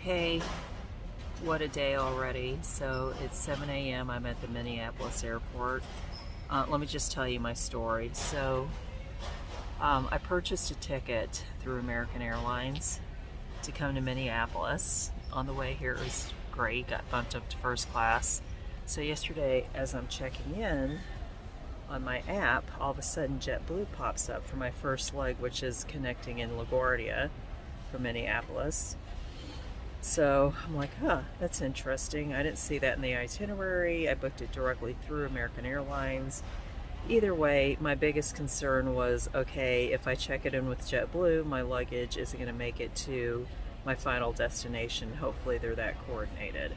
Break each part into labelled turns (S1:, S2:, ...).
S1: Hey, what a day already. So it's 7 a.m. I'm at the Minneapolis airport. Let me just tell you my story. I purchased a ticket through American Airlines to come to Minneapolis. On the way here, it was great, got bumped up to first class. So yesterday, as I'm checking in on my app, all of a sudden JetBlue pops up for my first leg, which is connecting in LaGuardia from Minneapolis. So I'm like, that's interesting. I didn't see that in the itinerary. I booked it directly through American Airlines. Either way, my biggest concern was, okay, if I check it in with JetBlue, my luggage isn't going to make it to my final destination. Hopefully they're that coordinated.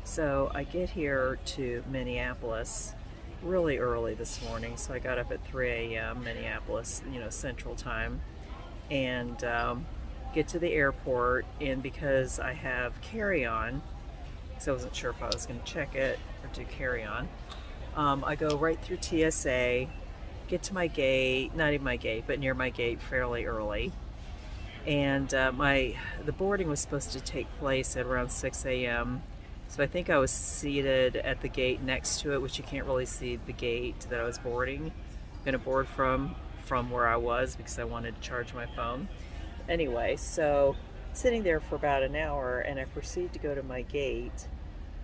S1: So I get here to Minneapolis really early this morning. So I got up at 3 a.m. Minneapolis, Central Time, and get to the airport. And because I have carry-on, because I wasn't sure if I was going to check it or do carry-on, I go right through TSA, get to my gate, not even my gate, but near my gate fairly early. And the boarding was supposed to take place at around 6 a.m. So I think I was seated at the gate next to it, which you can't really see the gate that I was boarding. I'm going to board from where I was because I wanted to charge my phone. Anyway, so sitting there for about an hour, and I proceed to go to my gate,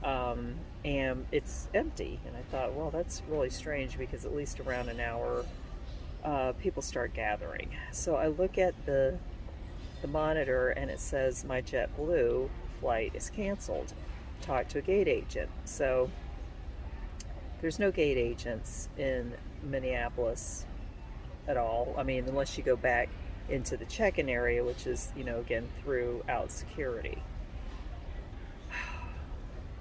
S1: and it's empty. And I thought, well, that's really strange because at least around an hour, people start gathering. So I look at the monitor, and it says my JetBlue flight is canceled. Talk to a gate agent. So there's no gate agents in Minneapolis at all. I mean, unless you go back into the check-in area, which is, again, throughout security.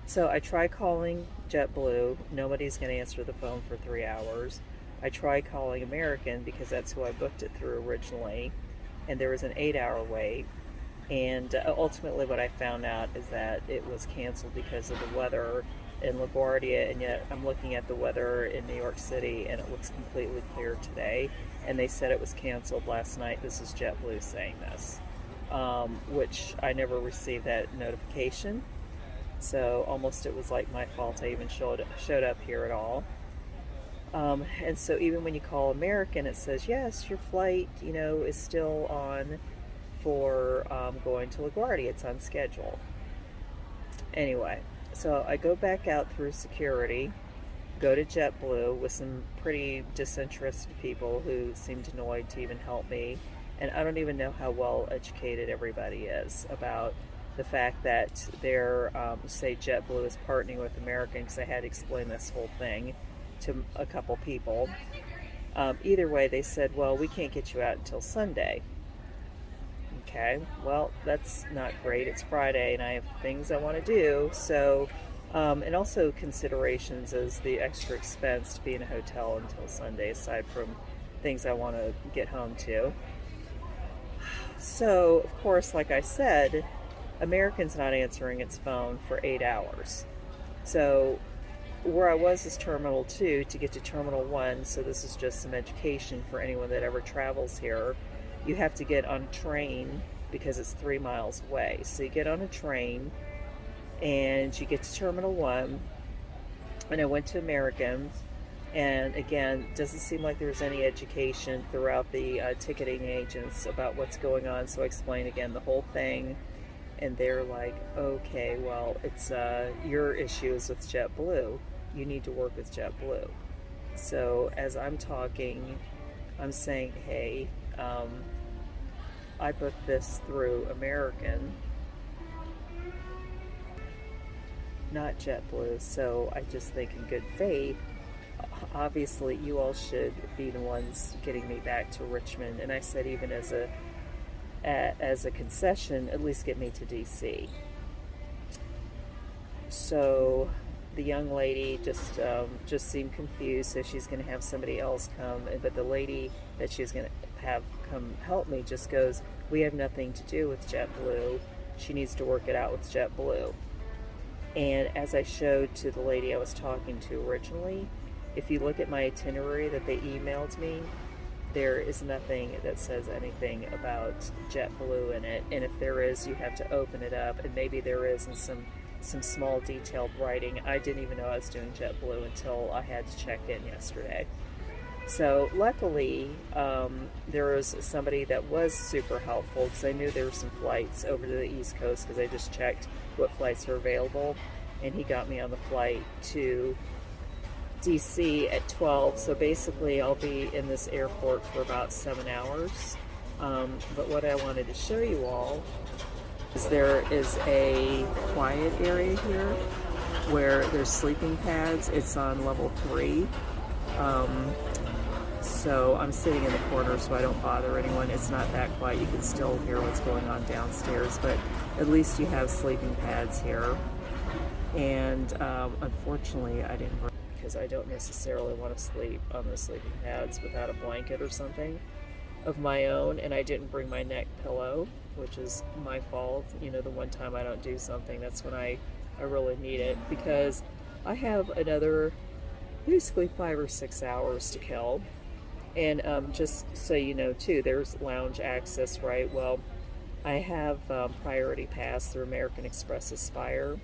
S1: So I try calling JetBlue. Nobody's going to answer the phone for 3 hours. I try calling American because that's who I booked it through originally, and there was an 8-hour wait. And ultimately what I found out is that it was canceled because of the weather in LaGuardia, and yet I'm looking at the weather in New York City and it looks completely clear today, and they said it was canceled last night. This is JetBlue saying this, which I never received that notification, so almost it was like my fault I even showed up here at all. And so even when you call American, it says, yes, your flight, is still on for going to LaGuardia. It's on schedule. Anyway, so I go back out through security, go to JetBlue with some pretty disinterested people who seemed annoyed to even help me. And I don't even know how well educated everybody is about the fact that they're, say, JetBlue is partnering with American, because I had to explain this whole thing to a couple people. Either way, they said, well, we can't get you out until Sunday. Okay, well, that's not great. It's Friday and I have things I want to do. So, and also considerations is the extra expense to be in a hotel until Sunday, aside from things I want to get home to. So, of course, like I said, American's not answering its phone for 8 hours. So, where I was is Terminal 2 to get to Terminal 1, so this is just some education for anyone that ever travels here. You have to get on a train because it's 3 miles away. So you get on a train and you get to Terminal 1, and I went to American, and again, doesn't seem like there's any education throughout the ticketing agents about what's going on. So I explain again the whole thing, and they're like, okay, well, it's your issue is with JetBlue. You need to work with JetBlue. So as I'm talking, I'm saying, hey, I booked this through American, not JetBlue, so I just think in good faith, obviously you all should be the ones getting me back to Richmond. And I said, even as a concession, at least get me to DC. So the young lady just seemed confused, so she's going to have somebody else come. But the lady that she's going to have come help me just goes, we have nothing to do with JetBlue. She needs to work it out with JetBlue. And as I showed to the lady I was talking to originally, if you look at my itinerary that they emailed me, there is nothing that says anything about JetBlue in it, and if there is, you have to open it up, and maybe there is in some small detailed writing. I didn't even know I was doing JetBlue until I had to check in yesterday. So luckily, there was somebody that was super helpful, because I knew there were some flights over to the East Coast, because I just checked what flights are available, and he got me on the flight to DC at 12. So basically I'll be in this airport for about 7 hours. But what I wanted to show you all is there is a quiet area here where there's sleeping pads. It's on level 3. So I'm sitting in the corner so I don't bother anyone. It's not that quiet. You can still hear what's going on downstairs, but at least you have sleeping pads here. And unfortunately I didn't bring, because I don't necessarily want to sleep on the sleeping pads without a blanket or something of my own, and I didn't bring my neck pillow, which is my fault. You know, the one time I don't do something, that's when I really need it, because I have another basically 5 or 6 hours to kill. And just so you know too, there's lounge access, right? Well, I have priority pass through American Express Aspire,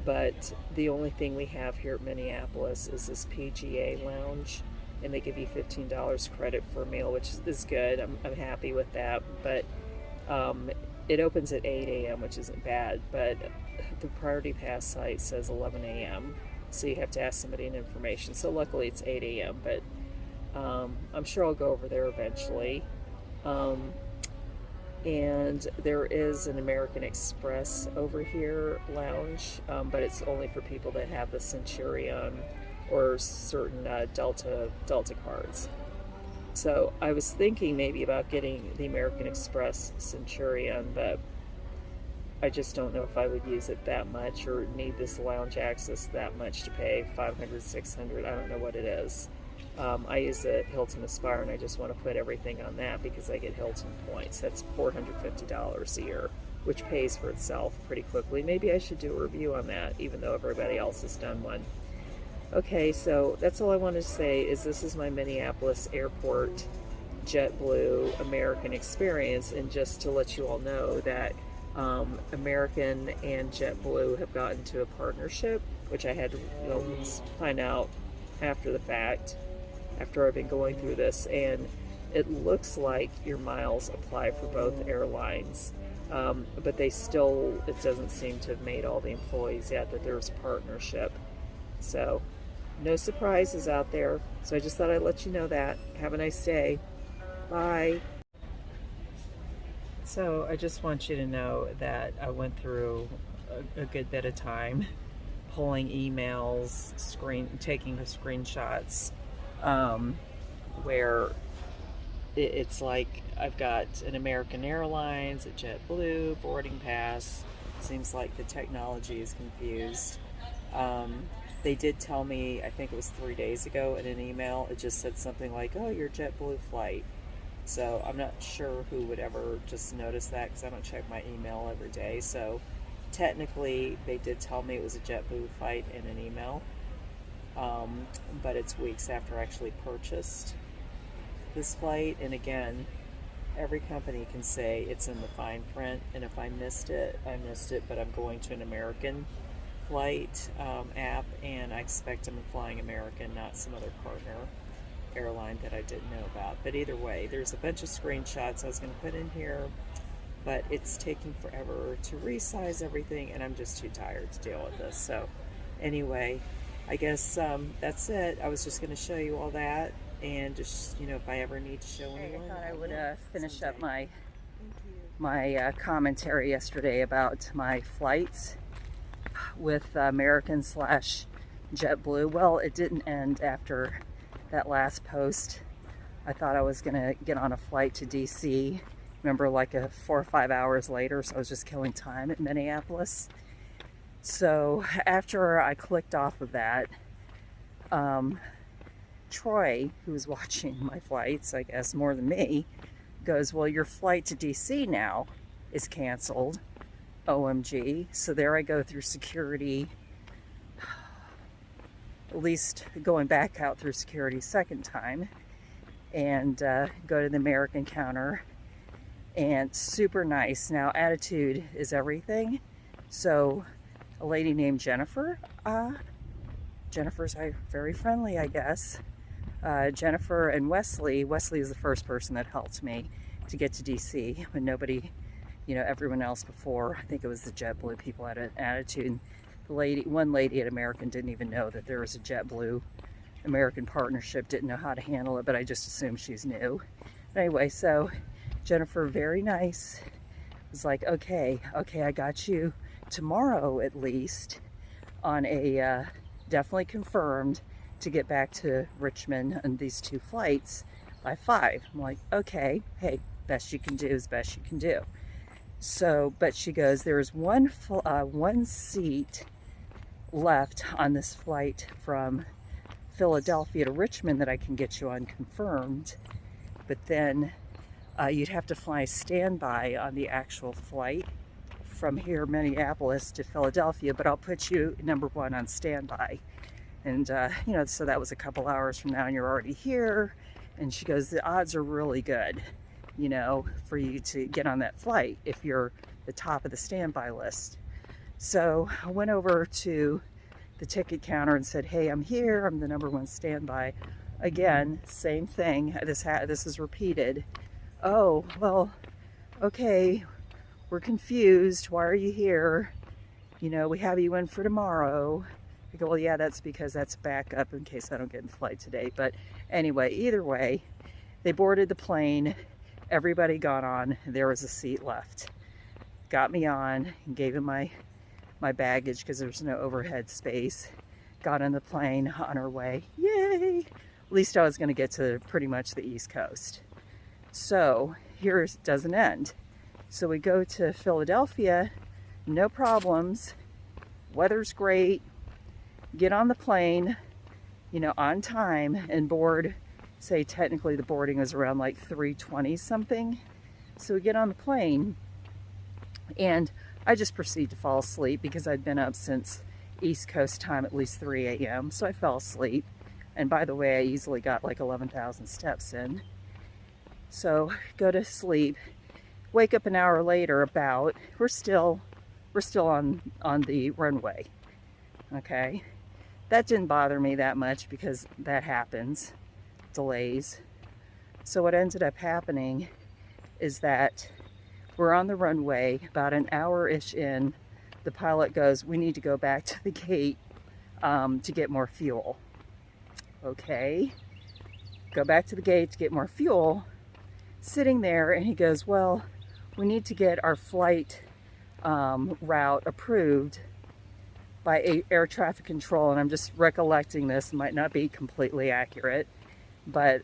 S1: but the only thing we have here at Minneapolis is this PGA lounge, and they give you $15 credit for a meal, which is good. I'm happy with that, but it opens at 8 a.m., which isn't bad, but the priority pass site says 11 a.m., so you have to ask somebody an information. So luckily it's 8 a.m., but I'm sure I'll go over there eventually. And there is an American Express over here lounge, but it's only for people that have the Centurion or certain Delta cards. So I was thinking maybe about getting the American Express Centurion, but I just don't know if I would use it that much or need this lounge access that much to pay $500, $600. I don't know what it is. I use the Hilton Aspire, and I just want to put everything on that because I get Hilton points. That's $450 a year, which pays for itself pretty quickly. Maybe I should do a review on that, even though everybody else has done one. Okay, so that's all I wanted to say is this is my Minneapolis Airport JetBlue American experience, and just to let you all know that American and JetBlue have gotten to a partnership, which I had to find out after the fact, after I've been going through this, and it looks like your miles apply for both airlines, but they still, it doesn't seem to have made all the employees yet that there's a partnership. So no surprises out there. So I just thought I'd let you know that. Have a nice day. Bye. So I just want you to know that I went through a good bit of time pulling emails, taking the screenshots, where it's like I've got an American Airlines, a JetBlue boarding pass. Seems like the technology is confused. They did tell me, I think it was 3 days ago in an email, it just said something like, oh, your JetBlue flight. So I'm not sure who would ever just notice that, because I don't check my email every day. So technically they did tell me it was a JetBlue flight in an email, but it's weeks after I actually purchased this flight. And again, every company can say it's in the fine print, and if I missed it, I missed it, but I'm going to an American flight app, and I expect I'm flying American, not some other partner airline that I didn't know about. But either way, there's a bunch of screenshots I was going to put in here, but it's taking forever to resize everything, and I'm just too tired to deal with this. So anyway, I guess that's it. I was just going to show you all that, and just, you know, if I ever need to show anyone. I thought I would finish up my commentary yesterday about my flights with American / JetBlue. Well, it didn't end after that last post. I thought I was gonna get on a flight to DC, remember, like 4 or 5 hours later, so I was just killing time at Minneapolis. So after I clicked off of that, Troy, who was watching my flights, I guess more than me, goes, well, your flight to DC now is canceled. OMG. So there I go through security, at least going back out through security second time, and go to the American counter, and super nice. Now, attitude is everything. So a lady named Jennifer, Jennifer's very friendly, I guess. Jennifer and Wesley is the first person that helped me to get to DC when nobody, everyone else before, I think it was the JetBlue people, had an attitude. One lady at American didn't even know that there was a JetBlue American partnership, didn't know how to handle it, but I just assumed she's new. But anyway, so Jennifer, very nice, was like, okay, I got you tomorrow at least on a, definitely confirmed to get back to Richmond on these 2 flights by 5. I'm like, okay, hey, best you can do is best you can do. So, but she goes, there's one seat left on this flight from Philadelphia to Richmond that I can get you on confirmed, but then you'd have to fly standby on the actual flight from here, Minneapolis to Philadelphia, but I'll put you number 1 on standby. And, so that was a couple hours from now and you're already here. And she goes, the odds are really good, for you to get on that flight if you're the top of the standby list. So I went over to the ticket counter and said, hey, I'm here. I'm the number 1 standby. Again, same thing. This is repeated. Oh, well, okay, we're confused. Why are you here? We have you in for tomorrow. I go, well, yeah, that's because that's backup in case I don't get in flight today. But anyway, either way, they boarded the plane. Everybody got on. There was a seat left. Got me on and gave him my baggage because there's no overhead space. Got on the plane on our way. Yay! At least I was going to get to pretty much the East Coast. So here it doesn't end. So we go to Philadelphia, no problems. Weather's great. Get on the plane, on time and board. Say technically the boarding is around like 3:20 something. So we get on the plane and I just proceed to fall asleep because I'd been up since East Coast time, at least 3 a.m. So I fell asleep. And by the way, I easily got like 11,000 steps in. So go to sleep, wake up an hour later about, we're still on the runway. Okay. That didn't bother me that much because that happens, delays. So what ended up happening is that we're on the runway, about an hour-ish in, the pilot goes, we need to go back to the gate to get more fuel. Okay, go back to the gate to get more fuel, sitting there, and he goes, well, we need to get our flight route approved by air traffic control. And I'm just recollecting this, might not be completely accurate, but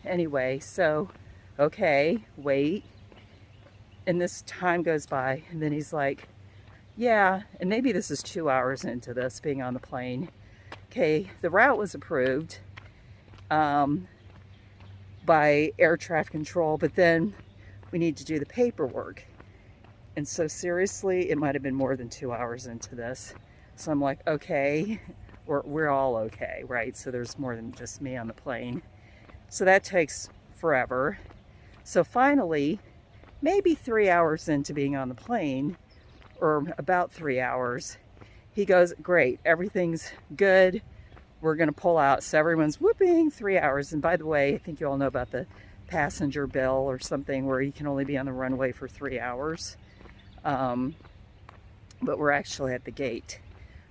S1: anyway, so, okay, wait. And this time goes by, and then he's like, yeah, and maybe this is 2 hours into this, being on the plane. Okay, the route was approved by air traffic control, but then we need to do the paperwork. And so seriously, it might have been more than 2 hours into this. So I'm like, okay, we're all okay, right? So there's more than just me on the plane. So that takes forever. So finally, maybe 3 hours into being on the plane, or about 3 hours, he goes, great, everything's good. We're going to pull out. So everyone's whooping 3 hours. And by the way, I think you all know about the passenger bill or something where you can only be on the runway for 3 hours. But we're actually at the gate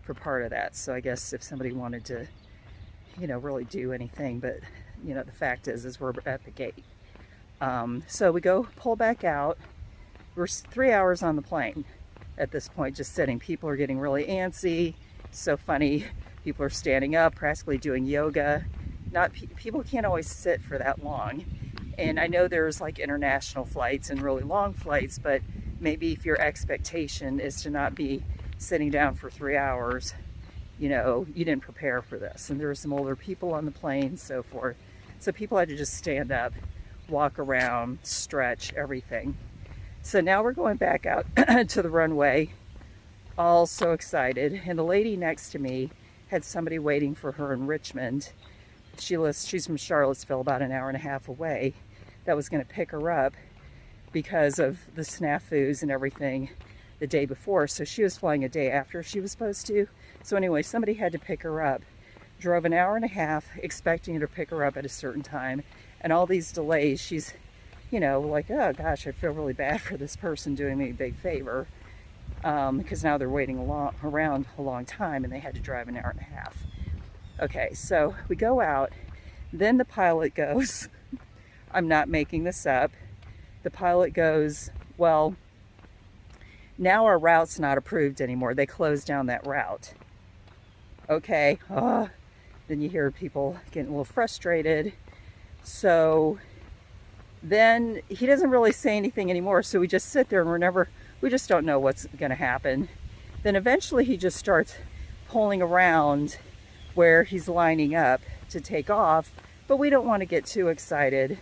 S1: for part of that. So I guess if somebody wanted to, really do anything, but, the fact is we're at the gate. So we go pull back out. We're 3 hours on the plane at this point, just sitting. People are getting really antsy. So funny. People are standing up, practically doing yoga. People can't always sit for that long. And I know there's like international flights and really long flights, but maybe if your expectation is to not be sitting down for 3 hours, you didn't prepare for this. And there were some older people on the plane, so forth. So people had to just stand up, walk around, stretch, everything. So now we're going back out to the runway, all so excited. And the lady next to me had somebody waiting for her in Richmond. she's from Charlottesville, about an hour and a half away, that was going to pick her up because of the snafus and everything the day before. So she was flying a day after she was supposed to. So anyway, somebody had to pick her up. Drove an hour and a half expecting her to pick her up at a certain time. And all these delays, she's, you know, like, oh gosh, I feel really bad for this person doing me a big favor. Because now they're waiting around a long time and they had to drive an hour and a half. Okay, so we go out. Then the pilot goes, I'm not making this up. The pilot goes, well, now our route's not approved anymore. They closed down that route. Okay, then you hear people getting a little frustrated. So then he doesn't really say anything anymore. So we just sit there and we just don't know what's going to happen. Then eventually he just starts pulling around where he's lining up to take off, but we don't want to get too excited.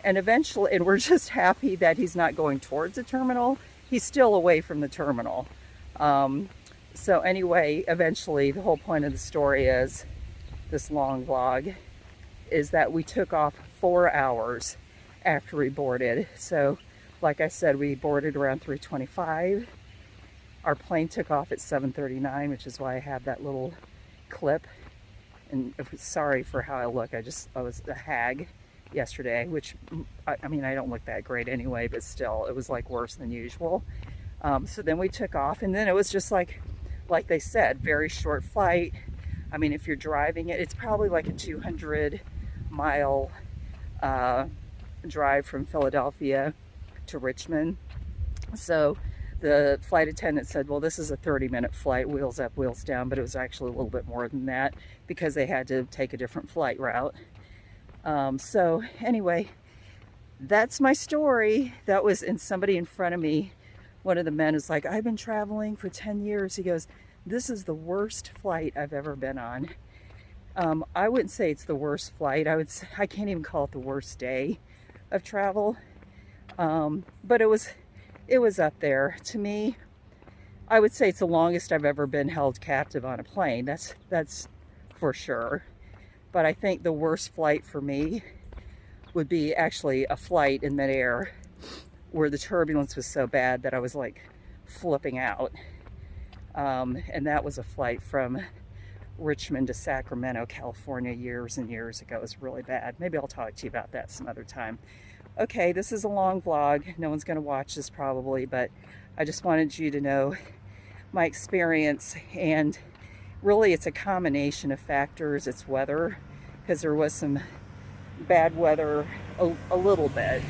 S1: And we're just happy that he's not going towards the terminal. He's still away from the terminal. So anyway, eventually the whole point of the story is, this long vlog, is that we took off 4 hours after we boarded. So like I said, we boarded around 3:25. Our plane took off at 7:39, which is why I have that little clip. And sorry for how I look. I was a hag yesterday, which, I mean, I don't look that great anyway, but still, it was like worse than usual. So then we took off, and then it was just like they said, very short flight. I mean, if you're driving it, it's probably like a 200-mile drive from Philadelphia to Richmond. So the flight attendant said, well, this is a 30-minute flight, wheels up, wheels down, but it was actually a little bit more than that because they had to take a different flight route. So anyway, that's my story. That was, and somebody in front of me, one of the men is like, I've been traveling for 10 years. He goes, this is the worst flight I've ever been on. I wouldn't say it's the worst flight. I can't even call it the worst day of travel. But it was up there. To me, I would say it's the longest I've ever been held captive on a plane. That's for sure. But I think the worst flight for me would be actually a flight in midair where the turbulence was so bad that I was like flipping out. And that was a flight from Richmond to Sacramento, California, years and years ago. It was really bad. Maybe I'll talk to you about that some other time. Okay, this is a long vlog. No one's going to watch this probably, but I just wanted you to know my experience. And really, it's a combination of factors. It's weather, because there was some bad weather a little bit.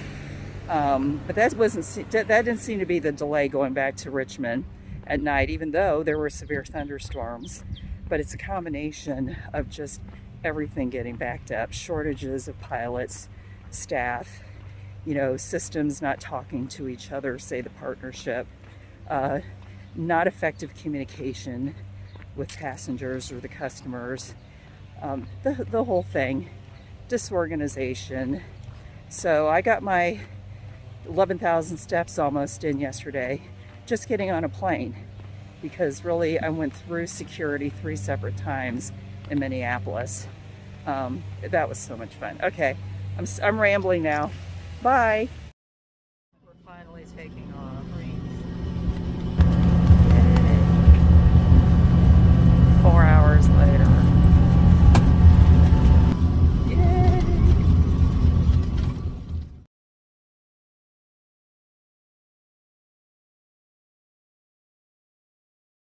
S1: But that didn't seem to be the delay going back to Richmond at night, even though there were severe thunderstorms. But it's a combination of just everything getting backed up, shortages of pilots, staff, systems not talking to each other, say the partnership, not effective communication with passengers or the customers, the whole thing, disorganization. So I got my 11,000 steps almost in yesterday, just getting on a plane, because really I went through security 3 separate times in Minneapolis. That was so much fun. Okay, I'm rambling now. Bye.